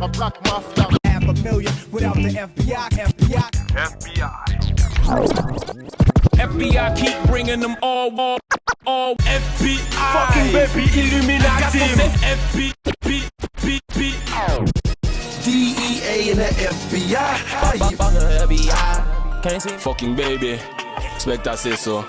a black mafia. Half a million without the FBI. FBI keep bringing them all FBI. Fucking baby Illuminati. DEA and the FBI. Can't see. Fucking baby. Spectre c'est ça.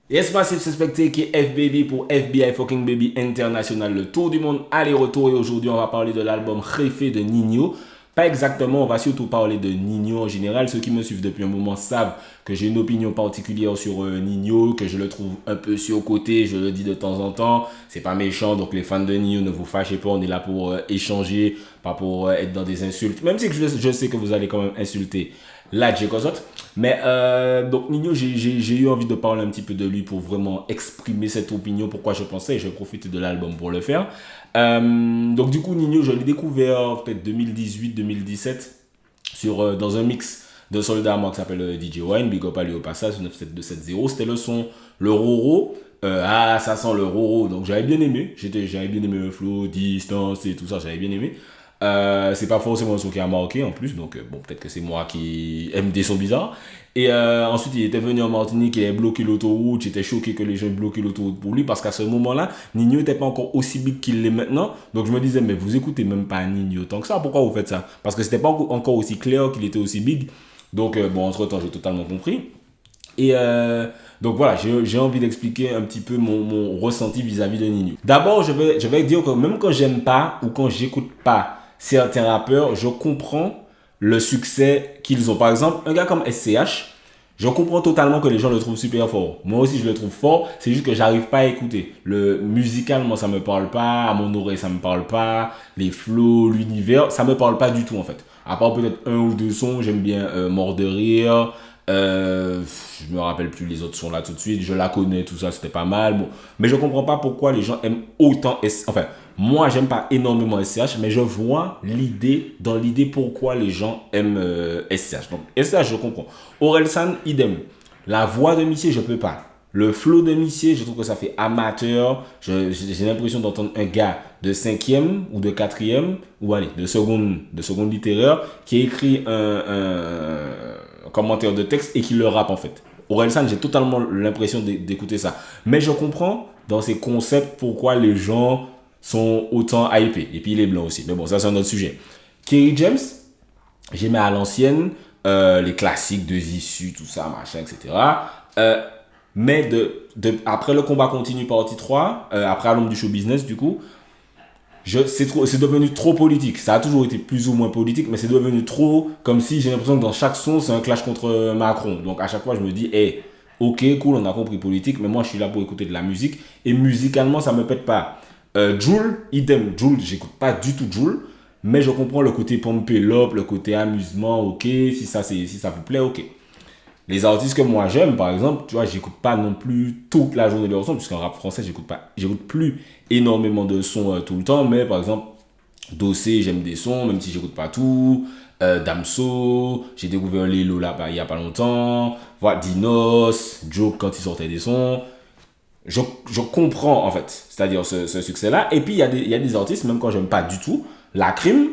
Yes, Massive Suspecté qui est FBB pour FBI Fucking Baby International, le tour du monde aller-retour. Et aujourd'hui, on va parler de l'album Jefe de Ninho. Pas exactement, on va surtout parler de Ninho en général. Ceux qui me suivent depuis un moment savent que j'ai une opinion particulière sur Ninho, que je le trouve un peu surcoté, je le dis de temps en temps. C'est pas méchant, donc les fans de Ninho, ne vous fâchez pas, on est là pour échanger, pas pour être dans des insultes. Même si je sais que vous allez quand même insulter la J-Cosot. Mais donc Ninho, j'ai eu envie de parler un petit peu de lui pour vraiment exprimer cette opinion, pourquoi je pensais, et je vais profiter de l'album pour le faire. Donc du coup Ninho, je l'ai découvert peut-être 2018-2017 dans un mix de soldats à moi qui s'appelle DJ Wine, big up à lui au passage, 97270. C'était le son, le Roro. Ça sent le Roro, donc j'avais bien aimé. J'avais bien aimé le flow, distance et tout ça, j'avais bien aimé. C'est pas forcément un son qui a marqué en plus, donc bon, peut-être que c'est moi qui aime des sons bizarres. Et ensuite il était venu en Martinique, il avait bloqué l'autoroute. J'étais choqué que les gens bloquaient l'autoroute pour lui, parce qu'à ce moment-là Ninho n'était pas encore aussi big qu'il l'est maintenant. Donc je me disais, mais vous écoutez même pas Ninho tant que ça, pourquoi vous faites ça? Parce que c'était pas encore aussi clair qu'il était aussi big. Donc bon, entre temps j'ai totalement compris. Et donc voilà, j'ai envie d'expliquer un petit peu mon ressenti vis-à-vis de Ninho. D'abord je vais dire que même quand j'aime pas ou quand j'écoute pas certains rappeurs, je comprends le succès qu'ils ont. Par exemple, un gars comme SCH, je comprends totalement que les gens le trouvent super fort. Moi aussi, je le trouve fort. C'est juste que j'arrive pas à écouter. Musicalement, ça me parle pas. À mon oreille, ça me parle pas. Les flows, l'univers, ça me parle pas du tout en fait. À part peut-être un ou deux sons, j'aime bien Mort de rire. Je me rappelle plus les autres sons là tout de suite. Je la connais, tout ça, c'était pas mal. Bon. Mais je comprends pas pourquoi les gens aiment autant enfin, moi, j'aime pas énormément SCH, mais je vois dans l'idée pourquoi les gens aiment SCH. Donc, SCH, je comprends. Orelsan, idem. La voix de Missier, je peux pas. Le flow de Missier, je trouve que ça fait amateur. J'ai l'impression d'entendre un gars de 5e ou de 4e, ou allez, de seconde littéraire, qui écrit un commentaire de texte et qui le rappe en fait. Orelsan, j'ai totalement l'impression d'écouter ça. Mais je comprends dans ses concepts pourquoi les gens sont autant hypés. Et puis il est blanc aussi. Mais bon, ça c'est un autre sujet. Kerry James, j'aimais à l'ancienne les classiques, Deux Issues, tout ça, machin, etc. Mais après le combat continue partie 3, après à l'ombre du show business, du coup, c'est devenu trop politique. Ça a toujours été plus ou moins politique, mais c'est devenu trop comme si j'ai l'impression que dans chaque son, c'est un clash contre Macron. Donc à chaque fois, je me dis, hey, ok, cool, on a compris politique, mais moi je suis là pour écouter de la musique. Et musicalement, ça me pète pas. Jul, idem. Jul, j'écoute pas du tout Jul, mais je comprends le côté pompé l'op, le côté amusement, ok, si ça vous plaît, ok. Les artistes que moi j'aime, par exemple, tu vois, j'écoute pas non plus toute la journée leurs sons, puisqu'en rap français, j'écoute plus énormément de sons tout le temps, mais par exemple, Dossé, j'aime des sons, même si j'écoute pas tout. Damso, j'ai découvert Lelo là, il y a pas longtemps. Voilà, Dinos, Joke quand il sortait des sons. Je comprends en fait, c'est-à-dire ce succès-là. Et puis il y a des artistes, même quand j'aime pas du tout, La Crime,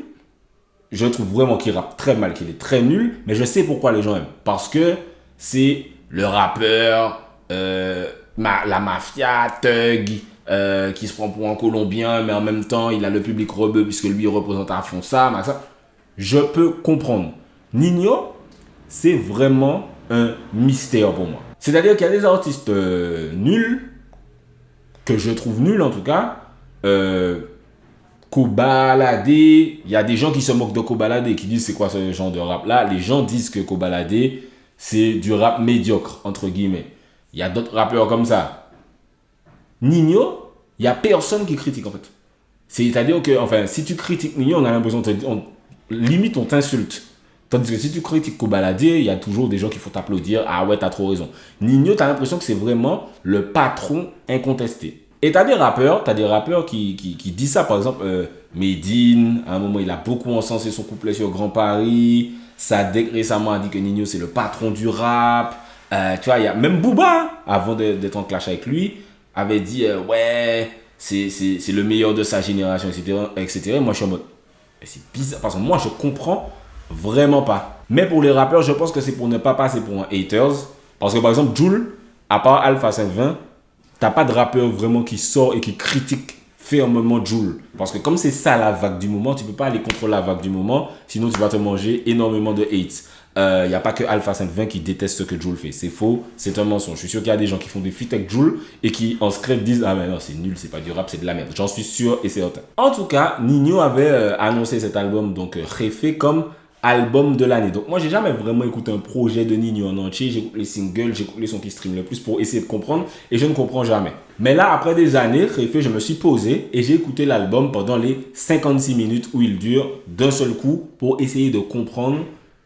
je trouve vraiment qu'il rappe très mal, qu'il est très nul, mais je sais pourquoi les gens aiment. Parce que c'est le rappeur, la mafia, thug, qui se prend pour un Colombien, mais en même temps il a le public rebeu puisque lui il représente à fond ça. Je peux comprendre. Ninho, c'est vraiment un mystère pour moi. C'est-à-dire qu'il y a des artistes nuls, que je trouve nul en tout cas, Kobalade, il y a des gens qui se moquent de Kobalade, qui disent c'est quoi ce genre de rap là. Les gens disent que Kobalade c'est du rap médiocre entre guillemets. Il y a d'autres rappeurs comme ça. Ninho, il y a personne qui critique en fait. C'est-à-dire que enfin si tu critiques Ninho, on a l'impression limite on t'insulte. Tandis que si tu critiques Kobalade, il y a toujours des gens qui font t'applaudir. Ah ouais, t'as trop raison. Ninho, t'as l'impression que c'est vraiment le patron incontesté. Et t'as des rappeurs qui disent ça. Par exemple, Medine, à un moment, il a beaucoup encensé son couplet sur Grand Paris. Sadek récemment a dit que Ninho, c'est le patron du rap. Tu vois, il y a même Booba, avant d'être en clash avec lui, avait dit ouais, c'est le meilleur de sa génération, etc. Et moi, je suis en mode, c'est bizarre, parce que moi, je comprends vraiment pas. Mais pour les rappeurs, je pense que c'est pour ne pas passer pour un haters. Parce que par exemple, Jul, à part Alpha 520, t'as pas de rappeur vraiment qui sort et qui critique fermement Jul. Parce que comme c'est ça la vague du moment, tu peux pas aller contre la vague du moment, sinon tu vas te manger énormément de hates. Il n'y a pas que Alpha 520 qui déteste ce que Jul fait. C'est faux, c'est un mensonge. Je suis sûr qu'il y a des gens qui font des feats avec Jul et qui en secret disent ah mais non c'est nul, c'est pas du rap, c'est de la merde. J'en suis sûr et certain. En tout cas, Ninho avait annoncé cet album donc Réfé comme album de l'année. Donc moi j'ai jamais vraiment écouté un projet de Ninho en entier. J'écoute les singles, j'écoute les sons qui streament le plus pour essayer de comprendre et je ne comprends jamais. Mais là après des années, Réfé, je me suis posé et j'ai écouté l'album pendant les 56 minutes où il dure d'un seul coup pour essayer de comprendre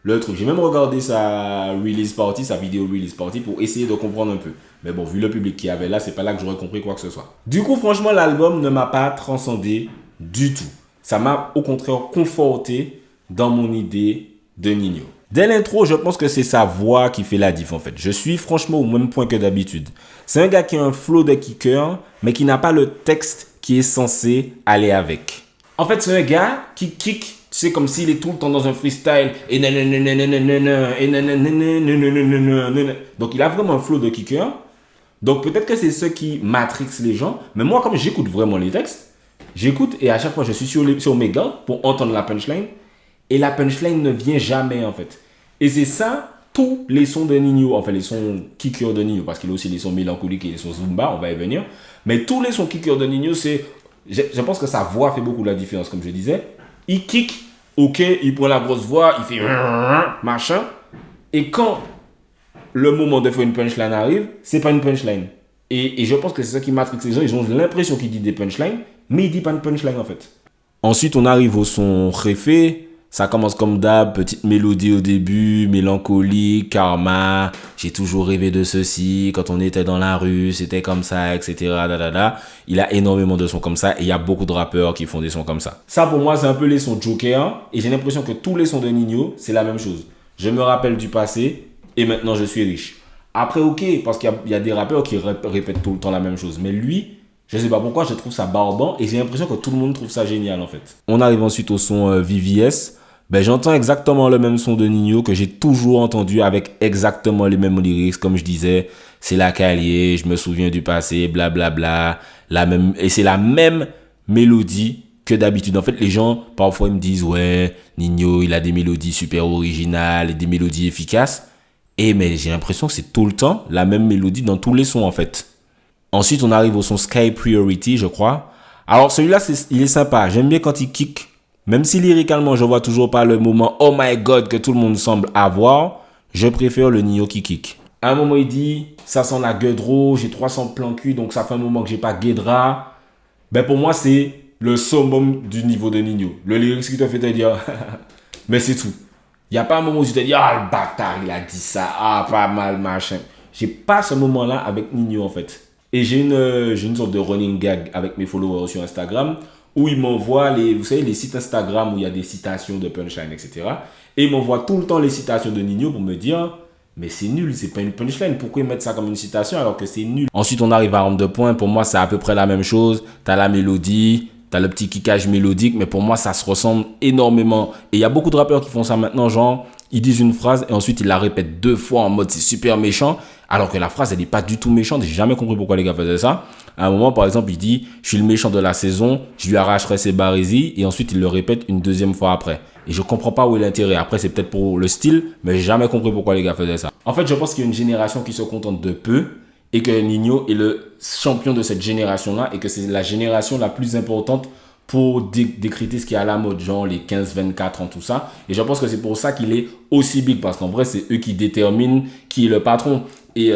le truc. J'ai même regardé sa release party, sa vidéo release party pour essayer de comprendre un peu. Mais bon, vu le public qu'il y avait là, c'est pas là que j'aurais compris quoi que ce soit. Du coup, franchement, l'album ne m'a pas transcendé du tout. Ça m'a au contraire conforté dans mon idée de Ninho. Dès l'intro, je pense que c'est sa voix qui fait la diff en fait. Je suis franchement au même point que d'habitude. C'est un gars qui a un flow de kicker, mais qui n'a pas le texte qui est censé aller avec. En fait, c'est un gars qui kick. C'est comme s'il est tout le temps dans un freestyle. Donc il a vraiment un flow de kicker. Donc peut-être que c'est ce qui matrixe les gens. Mais moi, comme j'écoute vraiment les textes, j'écoute et à chaque fois je suis sur mes gardes pour entendre la punchline. Et la punchline ne vient jamais en fait. Et c'est ça, tous les sons de Ninho, enfin les sons kicker de Ninho, parce qu'il a aussi les sons mélancoliques et les sons zumba, on va y venir. Mais tous les sons kicker de Ninho, c'est... Je pense que sa voix fait beaucoup la différence, comme je disais. Il kick, ok, il prend la grosse voix, il fait machin. Et quand le moment de faire une punchline arrive, c'est pas une punchline. Et je pense que c'est ça qui matrixe les gens. Ils ont l'impression qu'il dit des punchlines, mais il dit pas une punchline en fait. Ensuite, on arrive au son Réfé. Ça commence comme d'hab, petite mélodie au début, mélancolique, karma, j'ai toujours rêvé de ceci, quand on était dans la rue, c'était comme ça, etc. Il a énormément de sons comme ça et il y a beaucoup de rappeurs qui font des sons comme ça. Ça pour moi c'est un peu les sons Joker et j'ai l'impression que tous les sons de Ninho c'est la même chose. Je me rappelle du passé et maintenant je suis riche. Après ok, parce qu'il y a des rappeurs qui répètent tout le temps la même chose, mais lui... Je sais pas pourquoi, je trouve ça barbant et j'ai l'impression que tout le monde trouve ça génial en fait. On arrive ensuite au son VVS. Ben, j'entends exactement le même son de Ninho que j'ai toujours entendu avec exactement les mêmes lyrics. Comme je disais, c'est la Calier, je me souviens du passé, blablabla. Et c'est la même mélodie que d'habitude. En fait, les gens, parfois, ils me disent, ouais, Ninho, il a des mélodies super originales et des mélodies efficaces. Mais j'ai l'impression que c'est tout le temps la même mélodie dans tous les sons en fait. Ensuite, on arrive au son Sky Priority, je crois. Alors, celui-là, il est sympa. J'aime bien quand il kick. Même si lyricalement, je vois toujours pas le moment « Oh my God » que tout le monde semble avoir, je préfère le Ninho qui kick. À un moment, il dit « Ça sent la gueudreau, j'ai 300 plans cul, donc ça fait un moment que j'ai pas guédra. » Ben, pour moi, c'est le summum du niveau de Ninho. Le lyrics qui te fait te dire « Mais c'est tout. » Il n'y a pas un moment où tu te dis « Ah, le bâtard, il a dit ça. Ah, pas mal, machin. » J'ai pas ce moment-là avec Ninho, en fait. Et j'ai une sorte de running gag avec mes followers sur Instagram où ils m'envoient vous savez, les sites Instagram où il y a des citations de punchline, etc. Et ils m'envoient tout le temps les citations de Ninho pour me dire mais c'est nul, c'est pas une punchline. Pourquoi ils mettent ça comme une citation alors que c'est nul? Ensuite, on arrive à Arme de Poing. Pour moi, c'est à peu près la même chose. T'as la mélodie, t'as le petit kickage mélodique, mais pour moi, ça se ressemble énormément. Et il y a beaucoup de rappeurs qui font ça maintenant, genre, ils disent une phrase et ensuite ils la répètent 2 fois en mode c'est super méchant. Alors que la phrase, elle n'est pas du tout méchante. J'ai jamais compris pourquoi les gars faisaient ça. À un moment, par exemple, il dit « Je suis le méchant de la saison, je lui arracherai ses barésies. » Et ensuite, il le répète une 2e fois après. Et je comprends pas où est l'intérêt. Après, c'est peut-être pour le style, mais j'ai jamais compris pourquoi les gars faisaient ça. En fait, je pense qu'il y a une génération qui se contente de peu et que Ninho est le champion de cette génération-là et que c'est la génération la plus importante pour décrypter ce qui est à la mode, genre les 15-24 ans, tout ça. Et je pense que c'est pour ça qu'il est aussi big, parce qu'en vrai, c'est eux qui déterminent qui est le patron. Et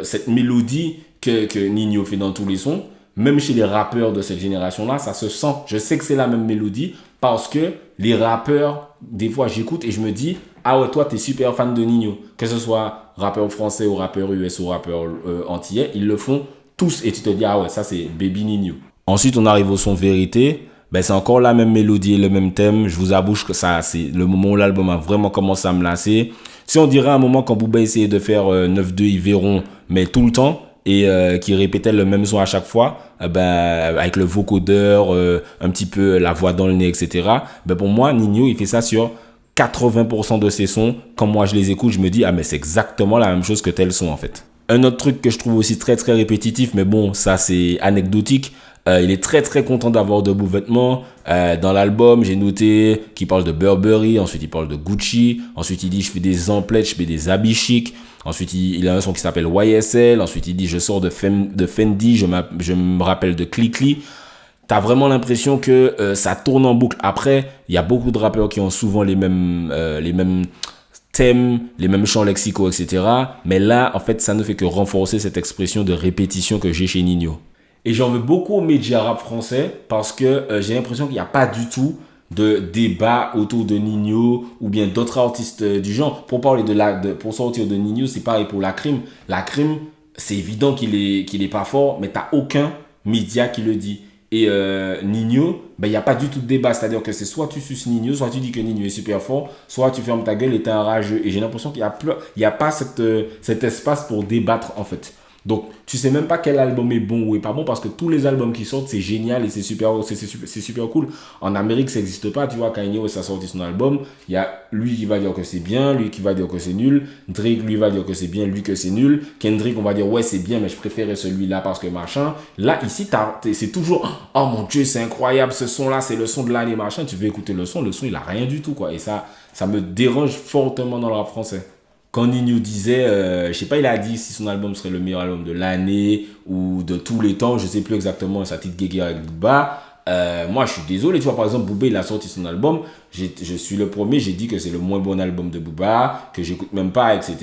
cette mélodie que Ninho fait dans tous les sons, même chez les rappeurs de cette génération-là, ça se sent. Je sais que c'est la même mélodie parce que les rappeurs, des fois, j'écoute et je me dis « Ah ouais, toi, t'es super fan de Ninho. » Que ce soit rappeur français ou rappeur US ou rappeur antillais, ils le font tous. Et tu te dis « Ah ouais, ça, c'est Baby Ninho. » Ensuite, on arrive au son Vérité. Ben, c'est encore la même mélodie et le même thème. Je vous avoue que ça, c'est le moment où l'album a vraiment commencé à me lasser. Si on dirait à un moment quand Booba essayait de faire 9-2, ils verront, mais tout le temps, et qui répétait le même son à chaque fois, avec le vocodeur, un petit peu la voix dans le nez, etc. Pour moi, Ninho, il fait ça sur 80% de ses sons. Quand moi je les écoute, je me dis, ah mais c'est exactement la même chose que tel son en fait. Un autre truc que je trouve aussi très très répétitif, mais bon, ça c'est anecdotique. Il est très très content d'avoir de beaux vêtements. Dans l'album, j'ai noté qu'il parle de Burberry, ensuite il parle de Gucci, ensuite il dit je fais des emplettes, je fais des habits chics. Ensuite il a un son qui s'appelle YSL, ensuite il dit je sors de Fendi, je me rappelle de Clickly. T'as vraiment l'impression que ça tourne en boucle. Après, il y a beaucoup de rappeurs qui ont souvent les mêmes thèmes, les mêmes champs lexicaux, etc. Mais là, en fait, ça ne fait que renforcer cette expression de répétition que j'ai chez Ninho. Et j'en veux beaucoup aux médias rap français parce que j'ai l'impression qu'il n'y a pas du tout de débat autour de Ninho ou bien d'autres artistes du genre. Pour parler pour sortir de Ninho, c'est pareil pour Lacrim. Lacrim, c'est évident qu'il est pas fort, mais t'as aucun média qui le dit. Et Ninho, il n'y a pas du tout de débat. C'est-à-dire que c'est soit tu suces Ninho, soit tu dis que Ninho est super fort, soit tu fermes ta gueule et t'es un rageux. Et j'ai l'impression qu'il n'y a pas cet espace pour débattre en fait. Donc, tu sais même pas quel album est bon ou est pas bon parce que tous les albums qui sortent, c'est génial et c'est super cool. En Amérique, ça n'existe pas. Tu vois, Kanye West a sorti son album. Il y a lui qui va dire que c'est bien, lui qui va dire que c'est nul. Drake, lui, va dire que c'est bien, lui que c'est nul. Kendrick, on va dire, ouais, c'est bien, mais je préférais celui-là parce que machin. Là, ici, c'est toujours, oh mon Dieu, c'est incroyable, ce son-là, c'est le son de l'année, machin. Tu veux écouter le son, il a rien du tout, quoi. Et ça me dérange fortement dans le rap français. Quand Ninho disait, je sais pas, il a dit si son album serait le meilleur album de l'année ou de tous les temps, je sais plus exactement, sa petite guéguerre avec Booba. Moi, je suis désolé, tu vois, par exemple, Booba, il a sorti son album, je suis le premier, j'ai dit que c'est le moins bon album de Booba, que j'écoute même pas, etc.,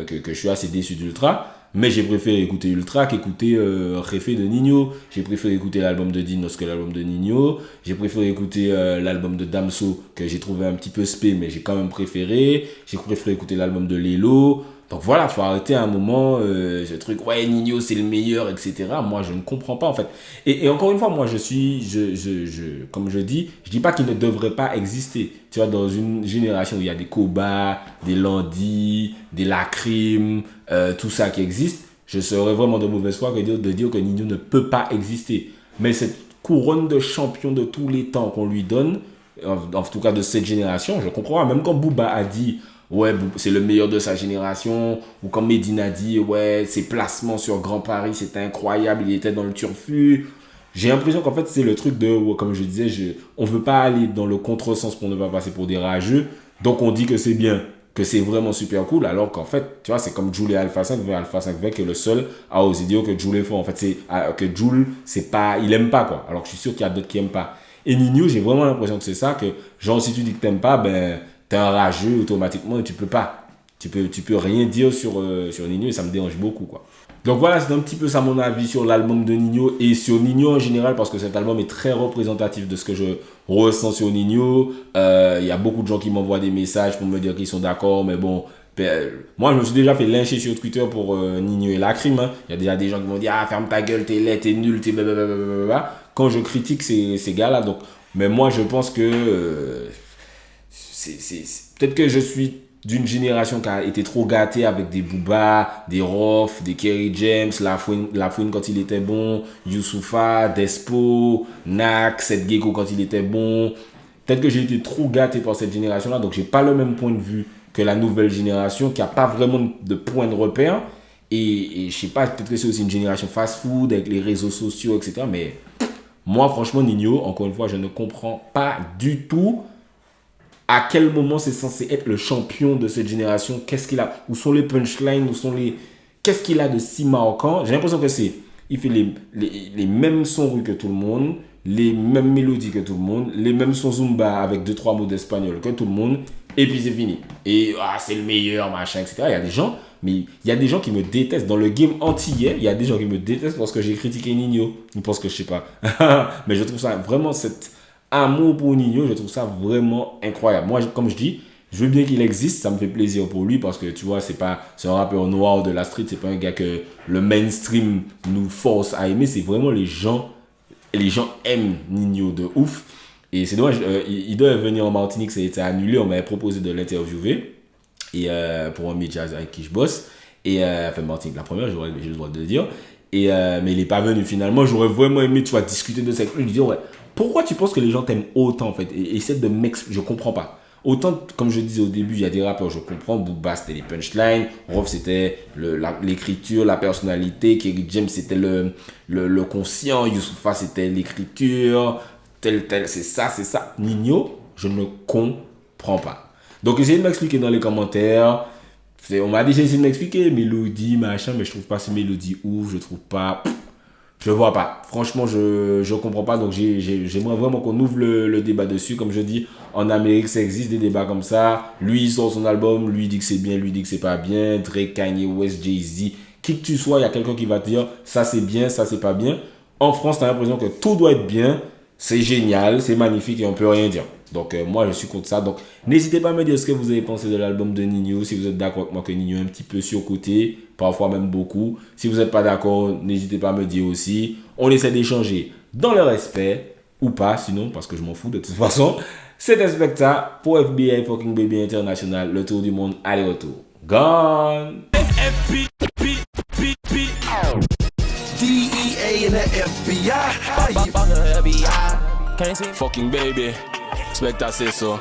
que je suis assez déçu d'Ultra. Mais j'ai préféré écouter Ultra qu'écouter Réfé de Ninho. J'ai préféré écouter l'album de Dinos que l'album de Ninho. J'ai préféré écouter l'album de Damso que j'ai trouvé un petit peu spé, mais j'ai quand même préféré. J'ai préféré écouter l'album de Lelo. Donc voilà, il faut arrêter à un moment ce truc, ouais, Ninho c'est le meilleur, etc. Moi, je ne comprends pas en fait. Et encore une fois, moi, comme je dis pas qu'il ne devrait pas exister. Tu vois, dans une génération où il y a des Koba, des Landi, des Lacrim, tout ça qui existe, je serais vraiment de mauvaise foi de dire que Ninho ne peut pas exister. Mais cette couronne de champion de tous les temps qu'on lui donne, en tout cas de cette génération, je comprends. Même quand Booba a dit ouais, c'est le meilleur de sa génération, ou quand Medina dit ouais, ses placements sur Grand Paris, c'était incroyable, il était dans le turfu. J'ai l'impression qu'en fait, c'est le truc de, comme je disais, on veut pas aller dans le contresens pour ne pas passer pour des rageux, donc on dit que c'est bien, que c'est vraiment super cool, alors qu'en fait, tu vois, c'est comme Jul et Alpha 5, Alpha 5 qui est le seul à oser dire que Jul est fort. En fait, c'est que Jul, c'est pas, il aime pas, quoi. Alors que je suis sûr qu'il y a d'autres qui aiment pas. Et Ninho, j'ai vraiment l'impression que c'est ça, que genre, si tu dis que t'aimes pas, ben, t'es un rageux automatiquement et tu peux pas. Tu peux rien dire sur Ninho et ça me dérange beaucoup, quoi. Donc voilà, c'est un petit peu ça mon avis sur l'album de Ninho et sur Ninho en général parce que cet album est très représentatif de ce que je ressens sur Ninho. Il y a beaucoup de gens qui m'envoient des messages pour me dire qu'ils sont d'accord, mais bon, moi je me suis déjà fait lyncher sur Twitter pour Ninho et Lacrim. Hein. Il y a déjà des gens qui m'ont dit ah ferme ta gueule, t'es laid, t'es nul, t'es blablabla. Quand je critique ces gars-là, donc, mais moi je pense que peut-être que je suis d'une génération qui a été trop gâtée avec des Booba, des Rof, des Kerry James, Lafouine quand il était bon, Youssoupha, Despo, Nak, Seth Gecko quand il était bon. Peut-être que j'ai été trop gâté par cette génération-là, donc j'ai pas le même point de vue que la nouvelle génération qui a pas vraiment de point de repère. Et je sais pas, peut-être que c'est aussi une génération fast-food avec les réseaux sociaux, etc. Mais moi, franchement, Ninho, encore une fois, je ne comprends pas du tout à quel moment c'est censé être le champion de cette génération. Qu'est-ce qu'il a? Où sont les punchlines? Qu'est-ce qu'il a de si marquant? J'ai l'impression que il fait les mêmes sons rue que tout le monde, les mêmes mélodies que tout le monde, les mêmes sons Zumba avec 2-3 mots d'espagnol que tout le monde, et puis c'est fini. Et c'est le meilleur, machin, etc. Il y a des gens qui me détestent. Dans le game antillais, il y a des gens qui me détestent parce que j'ai critiqué Ninho. Ils pensent que je sais pas. Mais je trouve ça vraiment cet amour pour Ninho, je trouve ça vraiment incroyable. Moi, comme je dis, je veux bien qu'il existe, ça me fait plaisir pour lui parce que tu vois, c'est un rappeur noir de la street, c'est pas un gars que le mainstream nous force à aimer, c'est vraiment les gens aiment Ninho de ouf. Et c'est dommage, il doit venir en Martinique, ça a été annulé, on m'avait proposé de l'interviewer et pour un média avec qui je bosse. Et enfin, Martinique, la première, j'ai le droit de le dire. Et, mais il n'est pas venu finalement. J'aurais vraiment aimé, tu vois, discuter de ça avec lui. Lui dire, ouais, pourquoi tu penses que les gens t'aiment autant, en fait? Et essaie de m'expliquer. Je comprends pas. Autant, comme je disais au début, il y a des rappeurs, je comprends. Booba, c'était les punchlines. Rof, c'était l'écriture, la personnalité. Kerry James, c'était le conscient. Youssoupha, c'était l'écriture. Tel, c'est ça. Nino, je ne comprends pas. Donc, essayez de m'expliquer dans les commentaires. On m'a déjà essayé de m'expliquer. Mélodie, machin, mais je trouve pas ces mélodies ouf. Je trouve pas... Je vois pas. Franchement, je comprends pas. Donc, j'aimerais vraiment qu'on ouvre le débat dessus. Comme je dis, en Amérique, ça existe des débats comme ça. Lui, il sort son album. Lui, il dit que c'est bien. Lui, il dit que c'est pas bien. Drake, Kanye West, Jay-Z. Qui que tu sois, il y a quelqu'un qui va te dire ça, c'est bien, ça, c'est pas bien. En France, tu as l'impression que tout doit être bien. C'est génial, c'est magnifique et on peut rien dire. Donc, moi, je suis contre ça. Donc, n'hésitez pas à me dire ce que vous avez pensé de l'album de Ninho. Si vous êtes d'accord avec moi que Ninho est un petit peu surcoté, parfois même beaucoup. Si vous n'êtes pas d'accord, n'hésitez pas à me dire aussi. On essaie d'échanger dans le respect ou pas, sinon, parce que je m'en fous de toute façon. C'était Specta pour FBI Fucking Baby International. Le tour du monde, aller-retour. Gone! DEA and the FBI. FBI. Can't see Fucking baby. Specta, c'est ça.